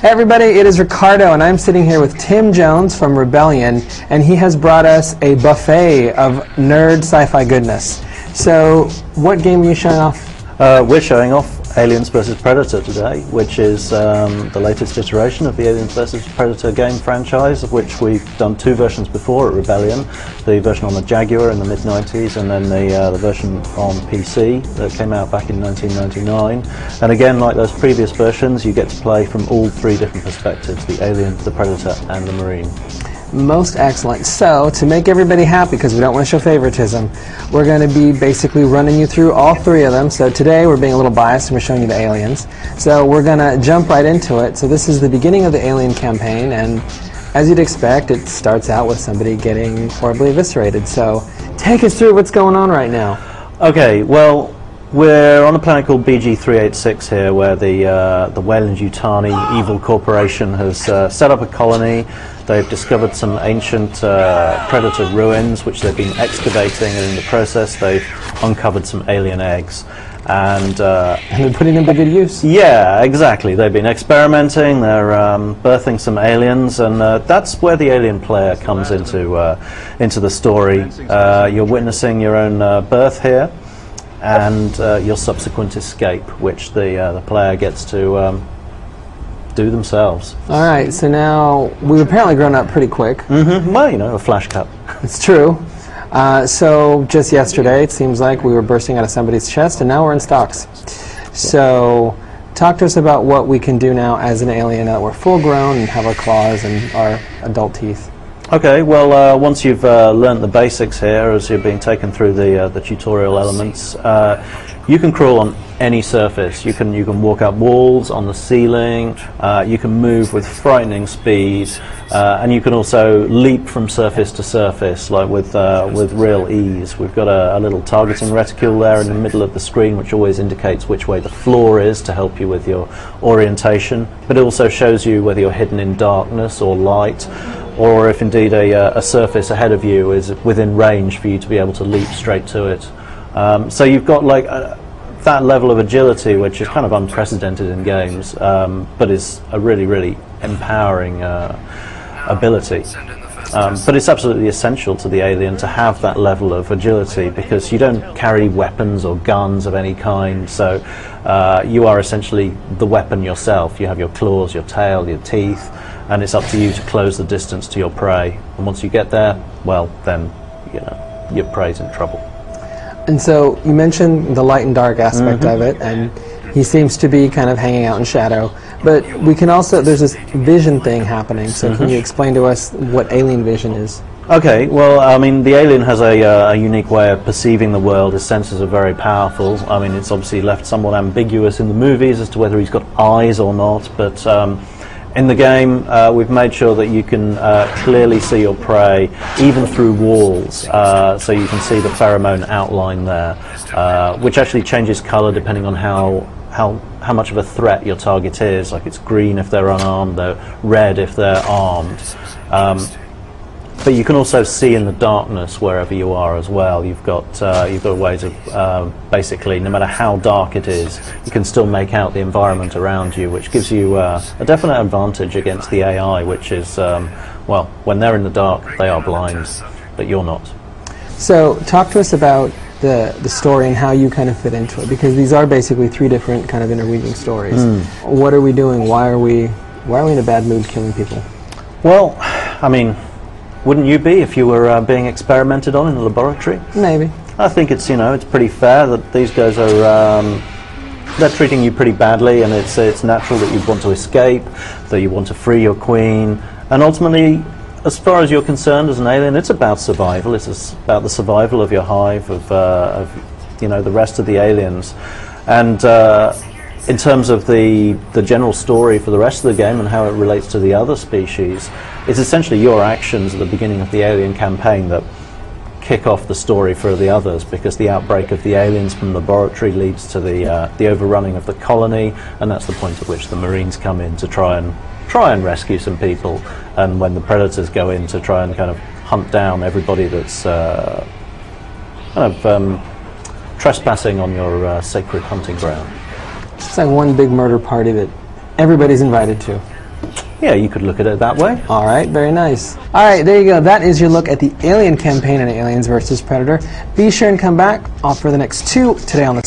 Hey everybody, it is Ricardo, and I'm sitting here with Tim Jones from Rebellion, and he has brought us a buffet of nerd sci-fi goodness. So, what game are you showing off? We're showing off Aliens vs Predator today, which is the latest iteration of the Aliens vs Predator game franchise, of which we've done two versions before at Rebellion. The version on the Jaguar in the mid-90s, and then the version on PC that came out back in 1999. And again, like those previous versions, you get to play from all three different perspectives: the Alien, the Predator, and the Marine. Most excellent. So, to make everybody happy, because we don't want to show favoritism, we're going to be basically running you through all three of them. So today we're being a little biased and we're showing you the Aliens. So we're going to jump right into it. So this is the beginning of the Alien campaign, and as you'd expect, it starts out with somebody getting horribly eviscerated. So take us through what's going on right now. Okay, well, we're on a planet called BG-386 here, where the Weyland-Yutani evil corporation has set up a colony. They've discovered some ancient predator ruins, which they've been excavating, and in the process they've uncovered some alien eggs. And they're putting them to good use. Yeah, exactly. They've been experimenting, they're birthing some aliens, and that's where the alien player comes into the story. You're witnessing your own birth here, and your subsequent escape, which the player gets to do themselves. All right, so now we've apparently grown up pretty quick. Mm-hmm. Well, you know, a flash cut. It's true. So just yesterday, it seems like we were bursting out of somebody's chest, and now we're in stocks. So talk to us about what we can do now as an alien, now that we're full grown and have our claws and our adult teeth. Okay, well, once you've learnt the basics here, as you're being taken through the tutorial elements, you can crawl on any surface. You can walk up walls, on the ceiling. You can move with frightening speed, and you can also leap from surface to surface, like with real ease. We've got a little targeting reticule there in the middle of the screen, which always indicates which way the floor is to help you with your orientation. But it also shows you whether you're hidden in darkness or light, or if indeed a surface ahead of you is within range for you to be able to leap straight to it. So you've got like that level of agility, which is kind of unprecedented in games, but is a really, really empowering ability. But it's absolutely essential to the alien to have that level of agility, because you don't carry weapons or guns of any kind, so you are essentially the weapon yourself. You have your claws, your tail, your teeth, and it's up to you to close the distance to your prey. And once you get there, well, then, you know, your prey's in trouble. And so you mentioned the light and dark aspect of it, and he seems to be kind of hanging out in shadow. But we can also, there's this vision thing happening, so can you explain to us what alien vision is? Okay, well, I mean, the alien has a unique way of perceiving the world. His senses are very powerful. I mean, it's obviously left somewhat ambiguous in the movies as to whether he's got eyes or not, but in the game, we've made sure that you can clearly see your prey, even through walls, so you can see the pheromone outline there, which actually changes colour depending on how much of a threat your target is. Like, it's green if they're unarmed, they're red if they're armed. But you can also see in the darkness wherever you are as well. You've got ways of basically, no matter how dark it is, you can still make out the environment around you, which gives you a definite advantage against the AI, which is, well, when they're in the dark, they are blind, but you're not. So talk to us about the story and how you kind of fit into it, because these are basically three different kind of interweaving stories. What are we doing? Why are we in a bad mood killing people? Well, I mean, wouldn't you be if you were being experimented on in a laboratory? Maybe. I think it's, you know, it's pretty fair that these guys are they're treating you pretty badly, and it's natural that you want to escape, that you want to free your queen, and ultimately, as far as you're concerned as an alien, it's about survival. It's about the survival of your hive, of you know, the rest of the aliens, and in terms of the general story for the rest of the game and how it relates to the other species, it's essentially your actions at the beginning of the alien campaign that kick off the story for the others, because the outbreak of the aliens from the laboratory leads to the overrunning of the colony, and that's the point at which the Marines come in to try and rescue some people, and when the Predators go in to try and kind of hunt down everybody that's trespassing on your sacred hunting ground. It's like one big murder party that everybody's invited to. Yeah, you could look at it that way. All right, very nice. All right, there you go. That is your look at the Alien campaign in Aliens vs. Predator. Be sure and come back for the next two today on the